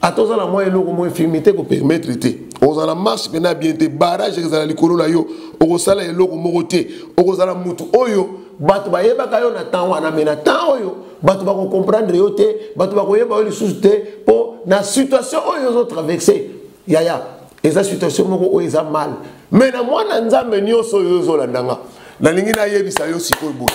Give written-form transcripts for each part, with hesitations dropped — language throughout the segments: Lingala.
Attends la moi eloko mo infirmité ko permettre te. Ozala marche pena bien te barrage ezala likolo la yo. Okosala eloko moko te. Okozala mutu oyo bato bayeba ka yo na temps wana mena temps oyo bato ba ko comprendre yo te, bato ba ko yeba yo lisusu te po na situation oyo zo traverser. Yaya, eza situation moko oyo eza mal. Mais na mwana nzambe nyonso oyo zo landanga. Na lingi na yebisa yo sikoyo boye.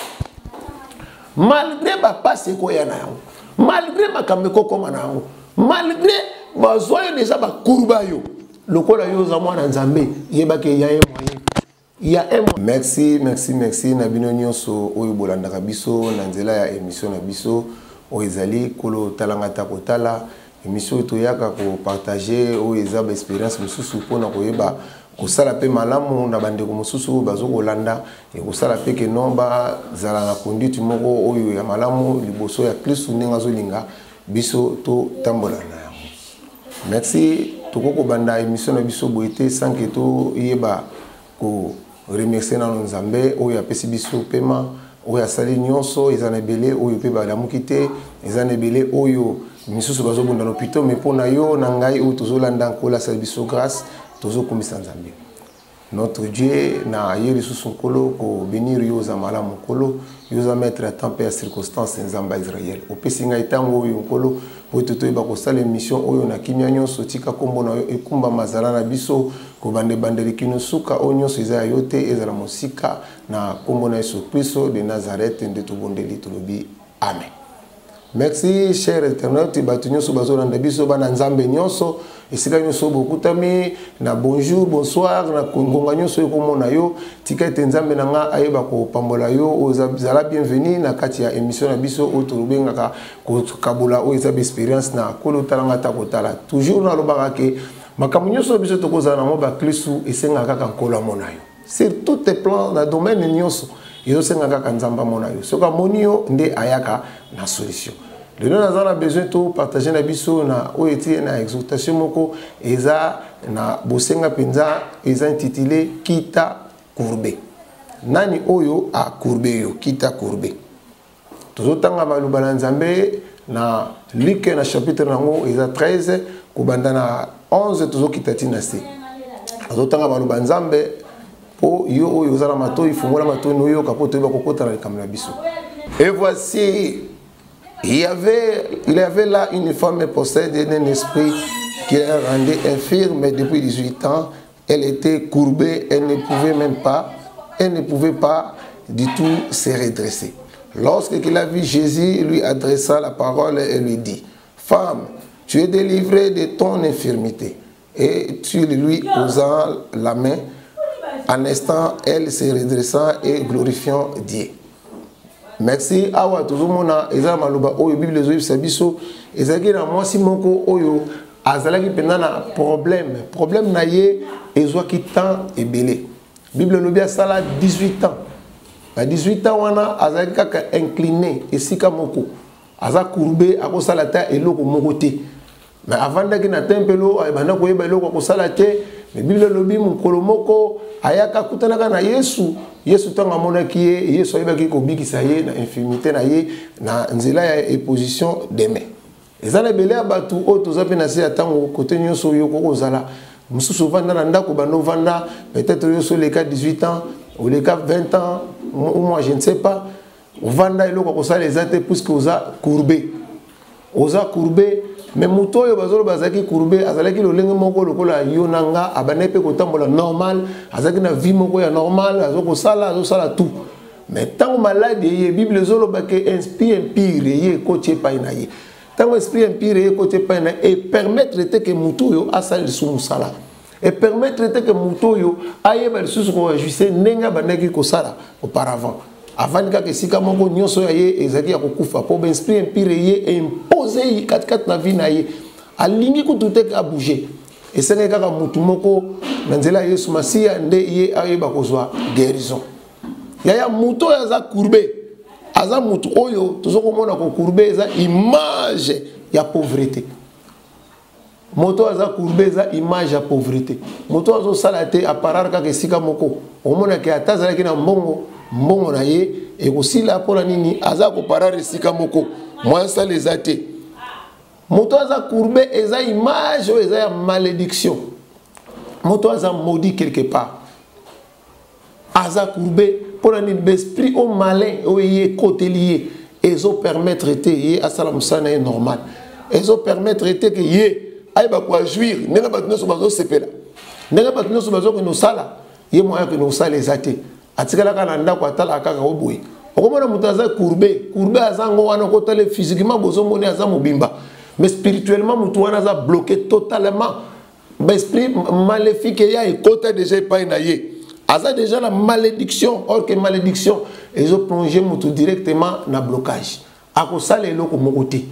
Malgré ba passe ko ya na yo. Malgré makambe ko koma na yo. Malgré bazoyo déjà ba kurba yo. Lokola yo za mwana nzambe yeba ke ya moyen. Il y a un merci na bino nyonso oyo bolandaka biso na nzela ya émission na biso oyo ezali kolo talangata kotala émission to yaka ko partager oyo eza ba expérience mususu pona koyeba kosala pe malamu na bandeko mususu bazo kolanda e kosala pe ke nomba zala na conduite moko oyo ya malamu liboso ya Kristo ndenge azolinga biso to tambola na yango. Merci tokoko banda émission na biso boité sans que to yeba ko remercier na nzambe oyo apesi biso pema oyo asali nyonso ezana belé oyo pe balamuki te ezana belé oyo misusu bazobunda no pito mais pona yo na ngai oyo tozolanda nkola asali biso grâce tozokomisa nzambe. Notre Dieu na yeli susu nkolo ko bénir yo za malamu nkolo yo za mettre à temps et circonstance nzamba Israël opesi ngai tango oyo nkolo po totoyeba kosala émission oyo na kimia nyonso tika kombo na yo ekumba mazala na biso ko bande kino suka oyo nyonso eza yo te ezala mosika na kombo na Yesu Kristo de Nazareth nde tobondeli tolobi amen. Merci cher internaute batu nyonso bazolanda biso bana nzambe nyonso esika nyonso bokutami na bonjour bonsoir na kongonga nyonso ekomona yo tika ete nzambe na nga ayeba ko pambola yo ozala bienvenue na kati ya émission na biso oyo tolobengaka kokabola oyo eza expérience na kolo talanga ta kotala toujours na lobaka ke makambo nyonso biso tokozala na mo ba Kristo esengaka kaka nkolo mona yo sur tous les plans na domaine nyonso ezosenga kaka nzamba mona yo soka moni yo nde ayaka na solution. Le nom a besoin de partager na biso na oeti na exhortation moko eza na bosenga penza eza intitulé Kita Courbe. Nani oyo a courbe yo Kita Courbe. Tozotanga baluba na nzambe na Luc na chapitre nango eza 13 kubanda na 11 tozokita tina se. Tozotanga baluba nzambe po yo oyo za na matoi fungola matoi no yo kapoto ba kokota na kamera biso. Et voici il y avait là une femme possédée d'un esprit qui la rendait infirme depuis 18 ans. Elle était courbée, elle ne pouvait pas du tout se redresser. Lorsqu'il a vu Jésus, lui adressa la parole et lui dit: Femme, tu es délivrée de ton infirmité. Et tu lui posa la main. En instant, elle se redressa et glorifiant Dieu. Merci awa tozomona eza maloba oyo Bible ezoyebisa biso ezaki na mwasi moko oyo azalaki pena na problème na ye ezwaki temps ebele. Bible lobi asala 18 ans. Na 18 ans wana azalaki kaka incliné esika moko aza courbé akosala ta eloko moko te. Mais avant daki na tempelo ayebana koyeba eloko akosala te. Mais Bible lobi mukolo moko ayaka kutanaka na Yesu tanga monaki ye Yesu ayebaki ko bikisa ye na infirmité na ye na nzela ya position de main. Ezala belé abatu o tozape na se atango côté nyonso yo ko kozala mususu vanda na ndako bano vanda peut-être yo so les cas 18 ans ou les cas 20 ans ou moi je ne sais pas vanda eloko ko sala ezate puisque oza courbé mais muto yo bazolo bazaki courbé azalaki lolenge moko lokola yo nanga abanepe ko tambola normal azaki na vie moko ya normal azoko sala tout mais tant malade ye Bible zolo ba ke esprit impire ye ko tiepa ina ye tant esprit impire ye ko tiepa ina et permettre que muto yo asali sou sala et permettre que muto yo ayeba lisusu ko ajuster nenga banaki ko sala auparavant. Avant que sika moko nyonso ya ye ezaki ya kokufa po ben esprit impire ye imposer kat na vie na ye alingi kutute ka bouger et senga kaka mutu moko na nzela Yesu Masia nde ye ayeba kozwa guérison ya muto ya za courbé aza mutu oyo tozokomona ko courbé za image ya pauvreté. Moto aza courbé za image ya pauvreté. Moto azo salate aparar kaka sika moko omona ke atazala kina mbongo na ye ekosila pona nini aza ko parare sika moko moi ça les athées moto aza courbé eza image ou eza malédiction. Moto aza maudit quelque part. Aza courbé pour un esprit au malin ou yé côté lié. Ezo permettre te yé asalam sana est normal. Ezo permettre te que yé aïe ba quoi jouir. Nenga ba tino so bazo sepela. Nenga ba tino so bazo que no sala. Yé moyen que no sala ezate. Atikala kana nda kwa tala kaka oboy. Okomona moto aza courbé. Courbé aza ngo wana ko tele physiquement bozo moni aza mobimba. Mais spirituellement moto wana aza bloqué totalement. L'esprit maléfique il y a un côté déjà pas naïe. Aza déjà la malédiction, or que malédiction, ils ont plongé mutu directement dans le blocage. À cause ça les locaux mokoté.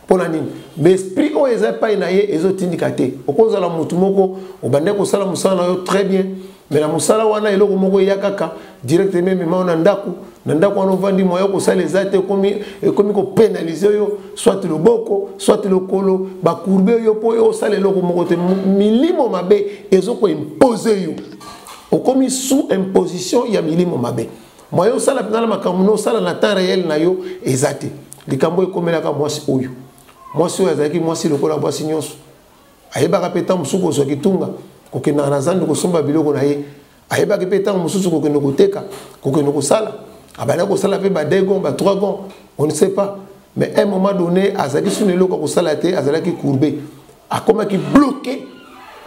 Pour la nini, l'esprit où ils ont pas naïe, ils ont indiqué. Au cause de la mutu moko, au bandé ko sala musala très bien. Mais la musala wana eloko moko yakaka directement même on andaku. Nandako on vend moyo ko sala les actes comme ko pénaliser yo, soit le boko, soit le kolo, ba courber yo po yo sala eloko moko te milimo mabe, ils ont ko imposer yo. Au commis sous imposition, il y a milimo mabe. Moi, yo sala pena la makamuno sala na temps réel na yo ezate. Likambo ekomela ka mwasi oyo. Mwasi oyo azaki mwasi lokola mwasi nyonso. Ayeba kapeta musuko so kitunga, kokena na zandu kosomba biloko na ye. Ayeba kapeta mususu kokena koteka, kokena kosala. Abana kosala pe ba 2 gonds, ba 3 gonds, on ne sait pas. Mais à un moment donné, azaki sunu loko kosala te, azalaki courbé. Akoma ki bloqué.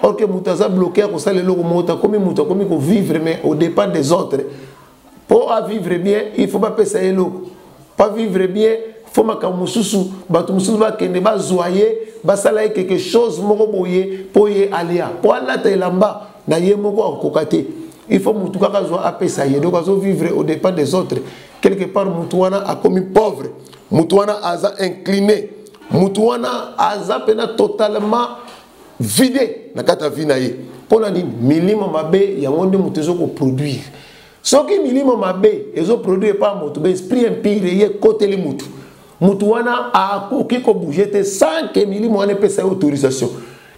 Or que Moutaza bloqué à cause de l'eau, comme Mouta, comme il faut vivre, mais au dépend des autres. Pour vivre bien, il ne faut pas payer l'eau. Pas vivre bien, il faut que Moussou, Batumoussou, va zoyer, va salayer quelque chose, moroboyer, pour y aller. Pour aller là-bas, n'a y moko en cocaté. Il faut Moutouka zoa à payer. Donc, à vivre au dépend des autres. Quelque part, Moutouana a commis pauvre. Moutouana a incliné. Moutouana a totalement vidé na kata vie na ye pona ni milimo mabe ya ngonde mutezo ko produire soki milimo mabe ezo produire pas moto be esprit impire ye côté le mutu mutu wana a koki ko bouger te sans que milimo wana pesa autorisation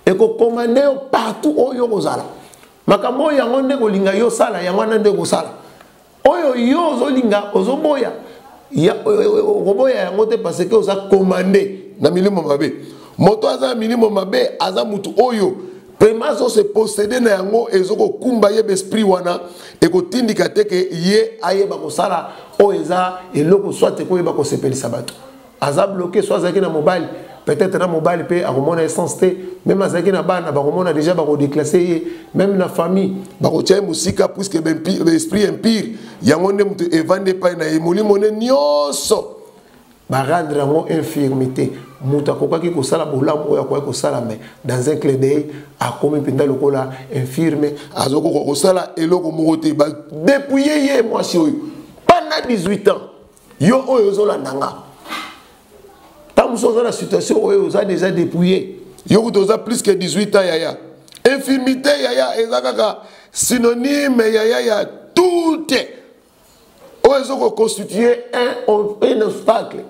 et ko commander partout oyo kozala makambo ya ngonde ko linga yo sala ya ngonde nde ko sala oyo yo zo linga ozo boya ya oboya ya ngote parce que oza commander na milimo mabe. Moto aza minimo mabe aza mutu oyo premazo se posséder na yango ezoko kumba ye esprit wana eko tindika te ke ye ayeba ko sala o eza eloko soit ko yeba ko sepelisa bato aza bloqué soit azaki na mobile peut-être na mobile pe akomona essence te même azaki na bana bakomona déjà bako déclasser ye même na famille bako tia musika puisque l'esprit impire yango nde mutu evande pa na emolimo ne nyonso ba rendre yango infirmité. Mouta kokaki ko sala bolam oya ko sala mais dans un clin d'œil a comme pinda lokola infirme azoko ko sala eloko mokote ba dépouiller ye mwasi oyo pendant 18 ans yo oyo zola nanga tam so la situation oyo za déjà dépouillé yo kutoza plus que 18 ans yaya infirmité yaya ezakaka synonyme yaya ya tout oyo zoko constituer un obstacle.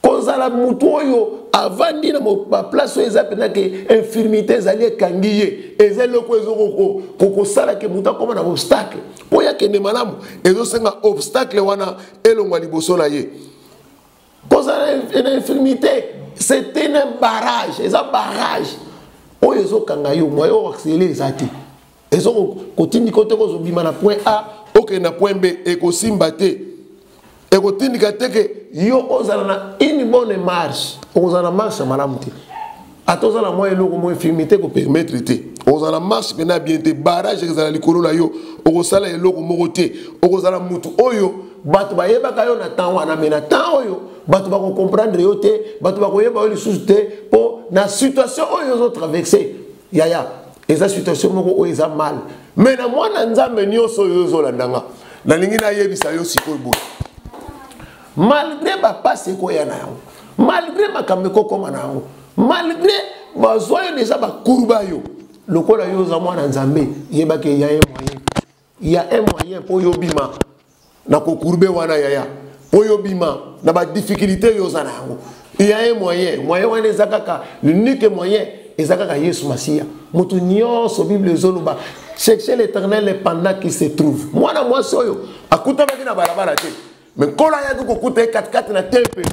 Kozala mutu oyo avandi na ma place oyo ezapena ke infirmité ezali ekangiye ezeloko ezoko kokosala ke mutu akoma na obstacle po ya kende malamu ezosenga obstacle wana elongwa liboso na ye. Kozala une infirmité c'est un barrage, eza barrage oyo ezokanga yo moyo accélérer ezati ezoko kotindi kote kozobima na point A oke na point B ekosimba te. Et quand tu dis que yo ozala une bonne marche, ozala marche malamu te. Atozala moi eloko mo infirmité ko permettre te. Ozala marche pena bien te barrage ezala likolo na yo, ozala eloko moko te. Ozala mutu oyo bato bayeba kayo na temps wana mena temps oyo bato ba ko comprendre yo te, bato ba ko yeba yo lisusu te po na situation oyo zo traverser. Yaya, eza situation moko oyo eza mal. Mais na mwana nzambe nyonso yo zo landanga. Na lingi na yebisa yo sikoyo boy. Malgré ma passe koya na yango, malgré ma kameko koma na yango, malgré ma zoyo déjà ba kurba yo, lokola yo za mwana nzambe, yeba ke ya un moyen. Il y a un moyen pour yo bima na ko kurbe wana yaya. Pour yo bima na ba difficulté yo za na yango. Il y a un moyen, moyen wana ezakaka, l'unique moyen ezakaka Yesu Masia. Mutu nyonso Bible zoloba, chercher l'Éternel pendant qu'il se trouve. Mwana mwasi oyo akuta baki na barabara te. Mais quand il y a des 4x4 na tempelo,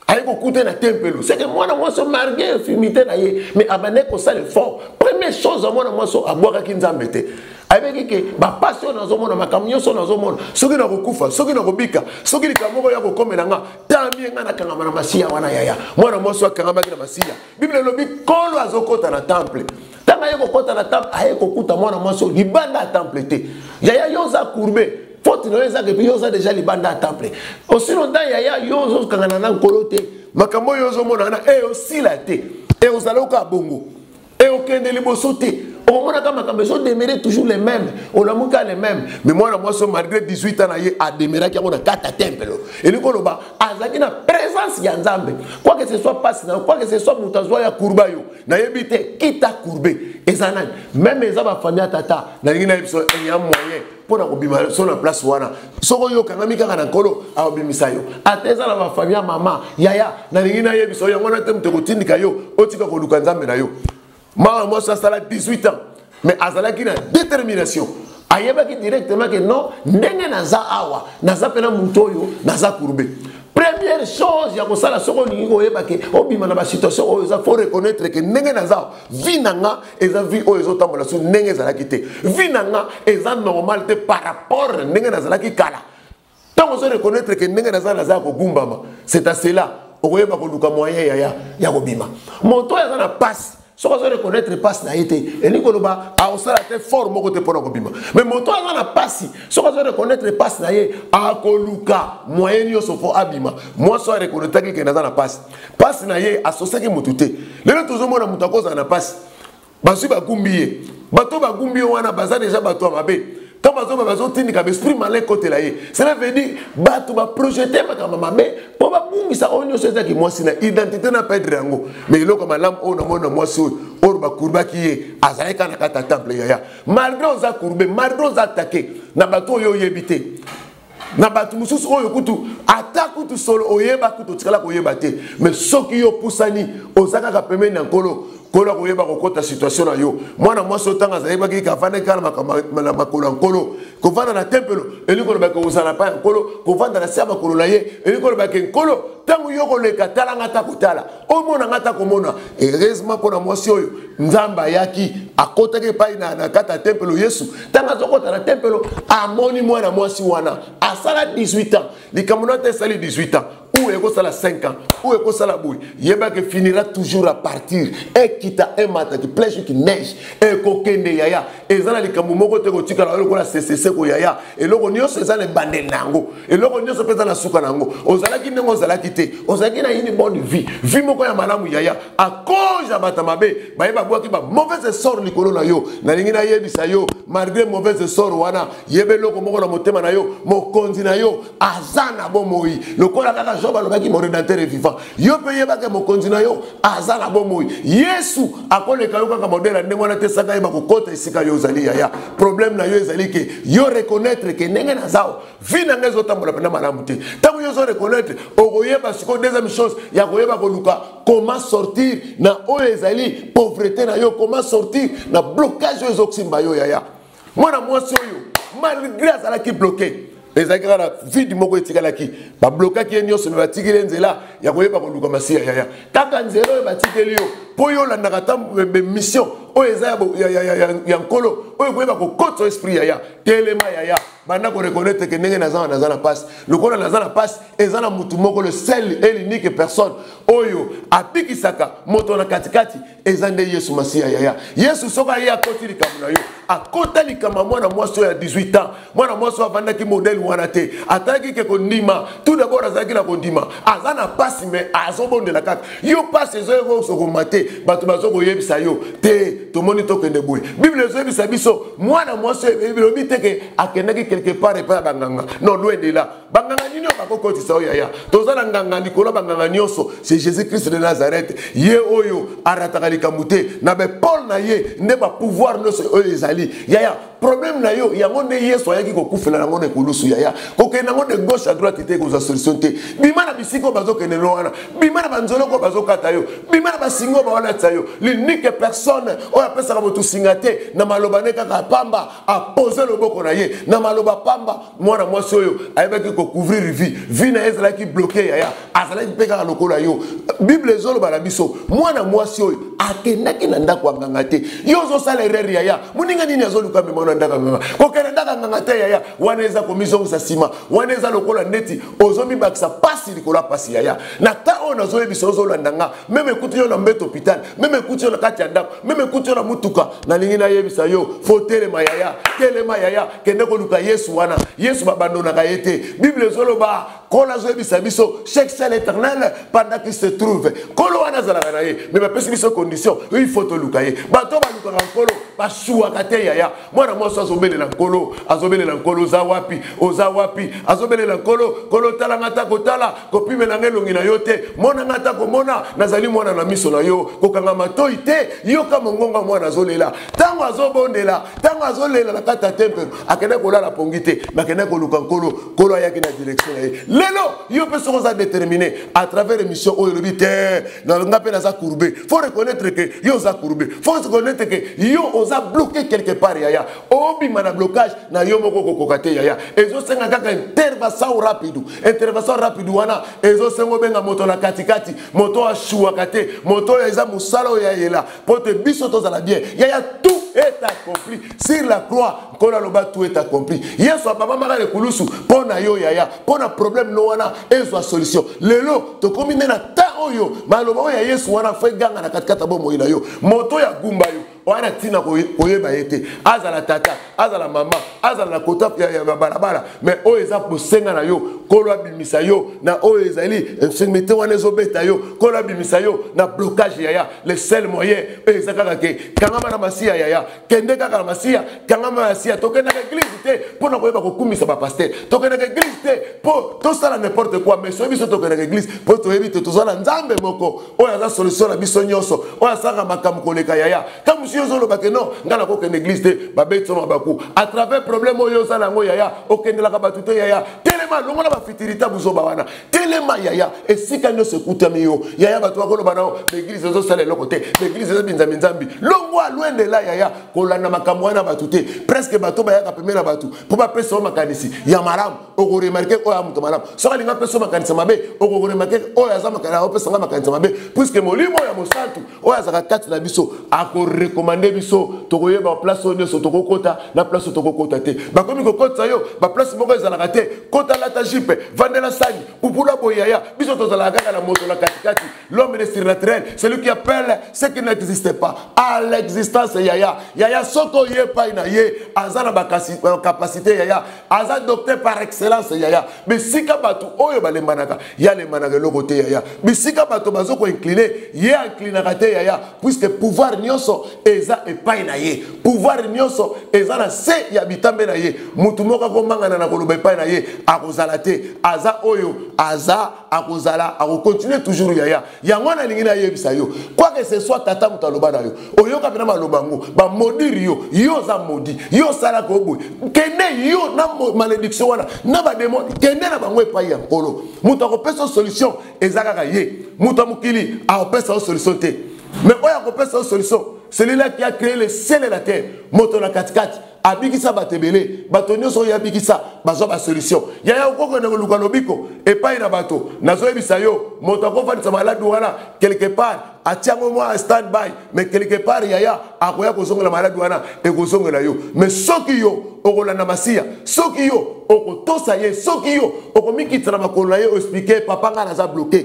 Aïe coûter na tempelo. C'est que moi moi so margué fumité na ye mais abane ko ça le fort. Première chose moi so aboka kinzambete. Avec que ba passion na zo mona makamyo so na zo mona. Soki na kokufa, soki na kobika, soki likamoko ya kokomela nga. Tambi nga na kangama na masia wana yaya. Moi so kangama na masia. Bible lobi kolo azokota na temple. Tanga yeko kota na temple aye kokuta moi so libanda temple te. Yaya yoza courbe. Faut nous les que yoza déjà les bandes à temple. Aussi longtemps yaya yozo kangana nkolote. Makambo yozo monana et aussi la te. Et aux aloka bongo. Et aucun de libosoté. Au moment où makambo so demeure toujours les mêmes. On a muka les mêmes. Mais moi so malgré 18 ans a demeuré qui a 4 temples. Et le koloba azaki na présence ya Nzambe. Quoi que ce soit passe quoi que ce soit mutazwa ya kurba yo. Na yebite kita kurbe. Ezana même les aba famille tata na ngina biso ya moyen. Pour na kobima so na place wana soko yo kangami kaka na nkolo abimisa yo ateza na famille mama yaya na ngina yebiso yo ngona temte kotindika yo otika koluka Nzambe na yo mama moi ça sala 18 ans mais azala ki na détermination ayeba ki directement que non ndenge naza awa naza pena mutoyo naza kurbe. Première chose, il y a ça la seconde niveau et baké. Obima na ba situation où il faut reconnaître que nenge naza vinanga et za vie où ils ont tambola sur nenge za la quitter. Vinanga et za normalité par rapport nenge naza la qui kala. Tant on se reconnaître que nenge naza ko gumbama. C'est à cela. Okoyeba ko luka moyen ya ko bima. Moto ya na passe. Si on se reconnaître passe na été et nikoloba a on sala te fort moko te pona ko bima. Mais moto na passe. Si on se reconnaître passe na ye a ko luka moyen yo so fo abima. Moi so reconnaître que na passe. Passe na ye associé ke motute. Le toujours mona mutako za na passe. Basu ba gumbiye. Bato ba gumbiye wana baza déjà bato mabe. Quand bazo tindika esprit malin côté là ye. Cela veut dire bato ba projeter makama mabe po ba bungisa onyo seza ki moi sina identité na perdre yango. Mais loko malam on na mona moi so or ba kurba ki ye azaleka na kata temple yaya. Malgré on za kurbe, malgré on za attaquer na bato yo yebité. Na batu mususu oyo kutu ata kutu solo oyeba kutu tikala koyeba te mais soki yo pusani ozaka ka pemeni na nkolo kola koyeba kokota situation na yo mwana mwasi otanga zaiba ki kafana kala makolo nkolo kovanda na tempelo elikolo ba ko uzana pa nkolo kovanda na saba kolo na ye elikolo ba ke nkolo tangu yoko le katala ngata kutala omona ngata komona heureusement pona mwasi oyo nzamba yaki akota ke pa na kata tempelo Yesu tanga zokota na tempelo amoni mwana mwasi wana asala 18 ans likamunate sali 18 ans ou eko sala 5 ans ou eko sala boui yeba que finira toujours à partir et kita un matin qui plèche qui neige et kokende yaya ezana likamu moko te kotika la lokola CCC ko yaya et loko nyonso ezana bande nango et loko nyonso peza na suka nango ozala ki nengo ozala kite ozaki na une bonne vie moko ya malamu yaya à cause ya batamabe ba yeba boaki ba mauvaise sort likolo na yo na lingi na yebisa yo malgré mauvaise sort wana yebe loko moko na motema na yo mokonzi na yo azana bomoi lokola kaka joba lobaki mo rédempteur vivant yo pe yeba ke mokonzi na yo azana bomoi Yesu akoleka yo kaka modèle ndenge na tesaka yeba kokota isika yo zali yaya problème na yo ezali ke yo reconnaître que ndenge na zao vie na ngezo tambola pena malamu te tango yo zo reconnaître okoyeba siko deuxième chose ya koyeba koluka comment sortir na oyo ezali pauvreté na yo comment sortir na blocage yo ezoksimba yo yaya mwana mwasi oyo malgré azalaki bloqué ezalaki kaka na vide moko etikalaki bablokaki ye nyonso me batikeli nzela ya koyeba koluka masiya yaya kaka nzela oyo batikeli yo mpo yo olandaka ta mission oyo eza ya nkolo oyo koyeba kokota esprit yaya telema yaya banda koreconnaître ke ndenge naza na passe lokola naza na passe eza na mutu moko le seul et l'unique personne oyo apikisaka moto na katikati eza nde Yesu masiya yaya Yesu soka ye akoti likambo na yo akota likambo mwana mwasi oyo ya 18 ans mwana mwasi oyo avandaki modèle wana te atalaki ke kondima tout d'abord azalaki na kondima aza na passe mais azobondela kaka yo passe ezoyeko sokoma te bato bazokoyebisa yo te tomoni tokende boye bible ezoyebisa biso mwana mwasi elobi te ke akendaki quelque part epai ya banganga non loin de là banganga nini oyo bakokotisa oyo yaya toza na nganga likolo banganga nyonso c'est Jésus Christ de Nazareth ye oyo arataka likambo te na bepole na ye nde bapouvoir nyonso oyo ezali yaya problème na yo yango nde Yesu ayaki kokufela nango na ekulusu yaya kokende nango de gauche à droite te kozwa solution te bima na bisika oyo bazokende no wana bima na banzoloko oyo bazokata yo bima na basinga oyo bawalatisa yo l'unique personne oyo apesaka moto singa te na maloba ne kaka pamba apose loboko na ye na maloba pamba mwana mwasi oyo ayebaki ko couvrir vie na ezala ki bloqué yaya azala ki peka lokola yo Bible zolo bala biso mwana mwasi oyo akendaki na ndako nganga te yo zo sala erreur yaya muninga nini azoluka me mwana ndaka nganga ko kena ndaka nganga te yaya waneza komiso sa sima waneza lokola neti ozomi bakisa pasi likola pasi yaya na ta ona zo ebiso zo landanga meme kuti yo na mbeto hôpital meme kuti yo na kati ya ndako meme kuti yo na mutuka na lingi na yebisa yo fotele mayaya telema yaya kende ko luka Yesu wana Yesu babandona ka yete Bible zolo ba kola zo ebisa biso chaque ciel éternel pendant qu'il se trouve kolo wana zala na ye mais ba pesi biso condition il faut to luka ye bato ba luka nkolo ba shuwa kate yaya mwana moso azobelela nkolo za wapi azobelela nkolo tala ngata ko tala ko pimela ngelongi na yo te mona ngata ko mona nazali mwana na miso na yo ko kanga matoi te yo kama ngonga mwana azolela tango azobondela tango azolela na kata temple akende ko la pongite makende ko luka nkolo ayaki na direction ye lelo yo pe soko za déterminé à travers émission oyo lobi te na ngape na za courbé faut reconnaître que yo za courbé faut reconnaître que yo oza bloqué quelque part yaya obi mana blocage na yo moko kokokate yaya ezo senga kaka intervention rapide wana ezo sengo benga moto na katikati moto ashua kate moto eza musala ya yela pote biso to za la bien yaya tout est accompli sur la croix kola loba tout est accompli yesu papa maka le kulusu pona yo yaya pona problème no wana ezo solution lelo to combiner na ta oyo maloba ya yesu wana fe ganga na katikata bo moina yo moto ya gumba yo wana tina koyeba yete azala tata azala mama azala na kota ya barabara mais o eza posenga na yo kolo abimisa yo na o ezali infirmité wana ezobeta yo kolo abimisa yo na blocage yaya le seul moyen eza kaka ke kangama na masia yaya kende kaka na masia kangama na masia tokenda na église te pona koyeba kokumisa ba pasteur tokenda na église te po to sala n'importe quoi mais so biso tokenda na église po to ebite to zala nzambe moko o yaza solution na biso nyoso o asanga makamu koleka yaya kamu yozolo bakeno ngala ko kende église te babetso mabaku à travers problème oyo sala ngo yaya okendela ka batute yaya telema longola ba fitirita buzoba wana telema yaya esika nyo se kutami yo yaya batu bakolo bana l'église zo sala lokote l'église zo binzambi nzambi longo alwende la yaya kolanda makambo wana batute presque bato bayaka pemela batu po ba pesa makanisi ya maram oko remarquer oya muto maram so kalinga pesa makanisi mabe oko remarquer oya za makana opesa makanisi mabe puisque molimo ya mosantu oya za kati na biso ako recommandé biso tokoyeba place onyo so tokokota na place tokokota te bakomi kokota yo ba place moko ezalaka te kota la tajipe vandela sani pupula boyaya biso tozala kaka na moto la katikati l'homme de surnaturel celui qui appelle ce qui n'existe pas à l'existence yaya soko ye pa na ye azana ba capacité yaya aza docteur par excellence yaya bisika batu oyo balembanaka ya lembanaka lokote yaya bisika batu bazoko incliner ye inclinaka te yaya puisque pouvoir nyoso eza epai na ye pouvoir nyoso eza na se ya bitambe na ye mutu moko komangana na koloba epai na ye akozala te aza oyo aza akozala akokontinue toujours yaya yango na lingi na yebisa yo quoi que ce soit tata mutu aloba na yo oyoka pena maloba ngo ba modiri yo za modi yo sala ko boy kende yo na malédiction wana na ba démon kende na bango epai ya nkolo mutu akopesa solution eza kaka ye mutu amukili akopesa solution te mais oya akopesa solution celui-là qui a créé le ciel et la terre moto na katikati abikisa batebele bato nyonso ya bikisa bazo ba solution yaya okoko na luka lobiko epai na bato nazo ebisa yo moto akofandisa malade wana quelque part atiango moi stand by mais quelque part yaya akoya kozongela malade wana ekozongela yo mais soki yo okolanda masia soki yo okotosa ye soki yo okomikitana makolo na ye expliquer papa nga naza bloqué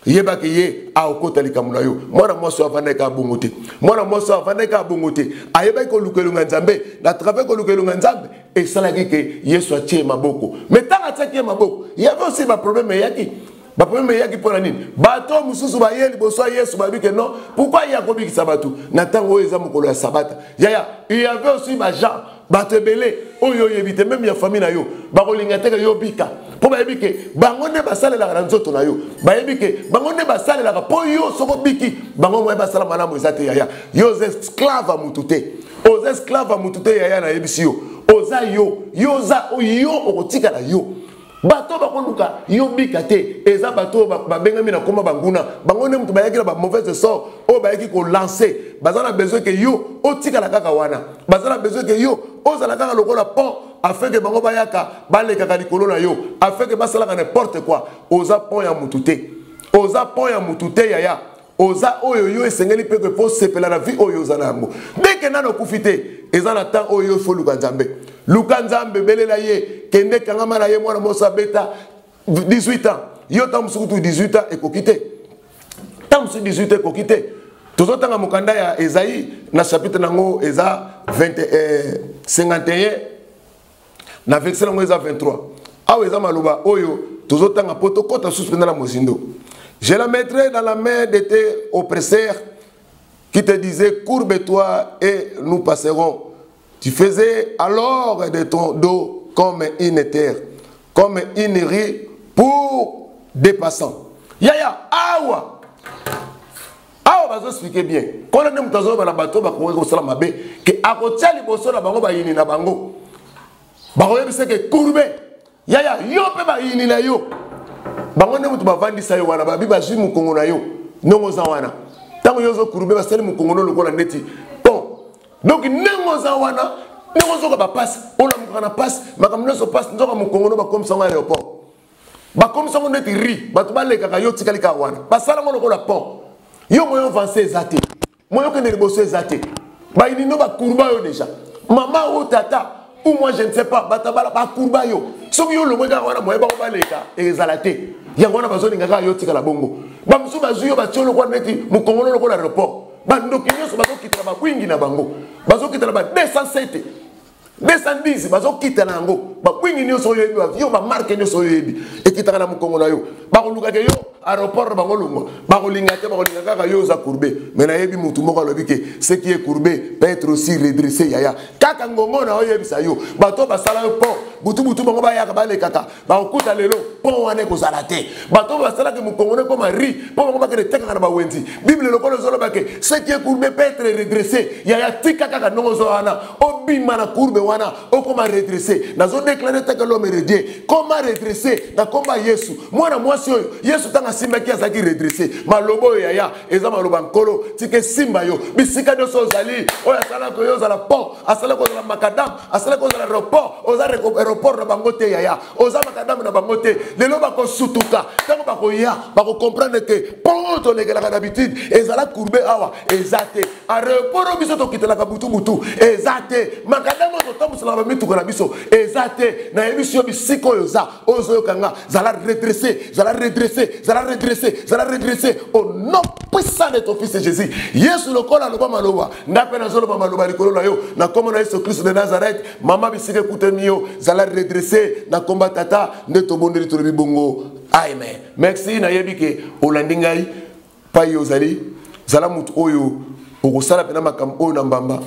yeba ke ye a okota likamuna yo mwana mwasi avandeka bongote mwana mwasi avandeka bongote ayeba ko lukelunga nzambe na travers ko lukelunga nzambe et ça la ke Yesu atie maboko mais tanga atie maboko il y avait aussi ma problème yaki ba problème yaki pona nini bato mususu ba yeli boso Yesu ba bike non pourquoi ya kobikisa bato na tango eza mokolo ya sabata yaya il y avait aussi ba gens batebele oyo yebite même ya famille na yo ba kolinga teka yo bika po ba yebike bango ne basale la nzoto na yo ba yebike bango ne basale la po yo soko biki bango mo basala malamu ezate yaya yo esclave mutute aux esclaves mutute yaya na yebisi yo oza yo za yo okotika na yo bato bakoluka yo bika te eza bato babengami na koma banguna bango ne mutu bayaki na ba mauvaise sort o bayaki ko lancer bazana besoin que yo otika la kaka wana bazana besoin que yo ozala kaka lokola pont afin que bango bayaka baleka likolo na yo afin que basala n'importe quoi oza pont ya mutute oza pont ya mutute yaya oza oyo yo esengeli pe que pour sepela la vie oyo za nango dès que nano kufite ezana temps oyo fo luka nzambe belela ye kende kangama na ye mwana mosa beta 18 ans yo tamusukutu 18 ans ekokite tamusu 18 ans ekokite tozotanga mukanda ya Esaïe na chapitre nango eza 51 na verset nango eza 23 awa eza maloba oyo tozotanga poto kota suspenda na mozindo. Je la mettrai dans la main de tes oppresseurs qui te disaient courbe-toi et nous passerons. Tu faisais alors de ton dos comme une terre, comme une riz pour des passants. Yaya, awa! Awa, bazo expliquer bien. Quand on a dit que la bateau va courir au salam que à côté de bosso la bango ba yini na bango. Bango yebise que courbe. Yaya, yo pe ba yini na yo. Bango ne mutu bavandisa yo wana babi bazwi mukongo na yo nongo za wana tango yozo kurube basali mukongo lokola neti bon donc nengo za wana nengo zo ba passe on la mukana passe makamno so passe nzoka mukongo no ba comme ça aéroport ba comme ça neti ri batu baleka ka yo tikali ka wana basala ngo lokola pont yo moyo avancer ezate moyo ke ne bosso ezate ba ini no ba kurba yo déjà maman ou tata ou moi je ne sais pas batabala ba kurba yo soki yo lo mweka wana moyo ba ko baleka ezalate yangona bazoni ngaka yo tika la bongo ba musu bazu yo ba tiolo kwa neti mukongolo loko la aéroport ba ndoki nyoso bazo kitala ba kwingi na bango bazo kitala ba 207 210 bazo kitala nango ba kwingi nyoso yo ba marque nyoso yo yebi ekitaka na mukongolo yo ba ko luka ke yo aéroport bango lungo ba ko linga te ba ko linga kaka yo za courbé mais na yebi mutu moko lobi ke ce qui est courbé peut être aussi redressé yaya kaka ngongo na yebi sa yo ba to ba sala yo pont butu bango ba yaka ba le kaka ba okuta lelo pont wane ko sala te ba to ba sala ke mukongolo ko mari pont bango ba ke teka na ba wenzi bible lokolo zolo ba ke ce qui est courbé peut être redressé yaya tika kaka nongo zo wana obima na courbe wana o ko ma redressé nazo déclarer teka l'homme redie comment redresser na komba Yesu mwana mwasi oyo Yesu tanga simba ki azaki redresser malobo yaya eza maloba nkolo tike simba yo bisika de sozali oya sala ko yo zala pont asala ko zala makadam asala ko zala aéroport oza aéroport na bangote yaya oza makadam na bangote lelo ba ko sutuka tango ba ko ya ba ko comprendre que pont to lekela d'habitude ezala courbé awa ezate aéroport biso to kitela ka butu ezate makadam to tambusala ba mituko na biso ezate na ebiso bisiko yo za ozo kanga zala redresser au nom puissant de ton fils Jésus. Yesu lokola loba maloba ndape na zolo maloba likolo na yo na kombo na Yesu Christ de Nazareth mama bisike kutemio zala redresser na komba tata ndeto bondeli to bongo amen. Merci na yebike olandingai pa yozali zala mutu oyo okosala pena makam oyo na mbamba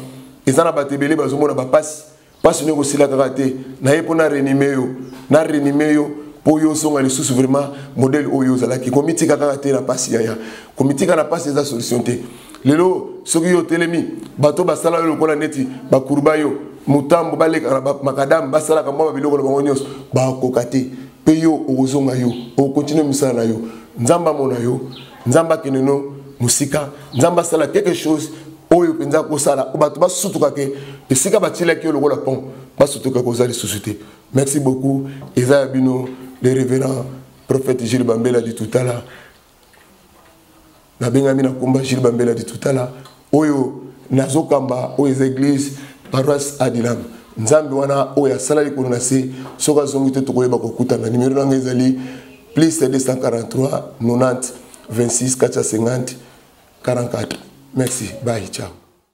ezana batebele bazomona ba passe nyoko sila karate na yepo na renime yo Oyo songa les sous vraiment modèle oyo zalaki komiti kaka te na pasi yaya komiti kana pasi za solution te lelo soki yo telemi bato basala yo kola neti bakurba yo mutambo baleka makadam basala ka mwa biloko bango nyos ba kokate pe yo ozonga yo o continue misala yo nzamba mona yo nzamba keneno musika nzamba sala quelque chose oyo penza ko sala bato basutuka ke esika batila ki yo lokola pont basutuka ko zali société. Merci beaucoup Eza Bino le révérend prophète Gilles Bambela dit tout à l'heure. Na bengami na komba Gilles Bambela dit tout à l'heure. Oyo nazokamba aux églises paroisse Adilam. Nzambe wana oya salali kuna se soka zongite tokoyeba kokuta na numéro nanga ezali plus 243 90 26 450 44. Merci. Bye. Ciao.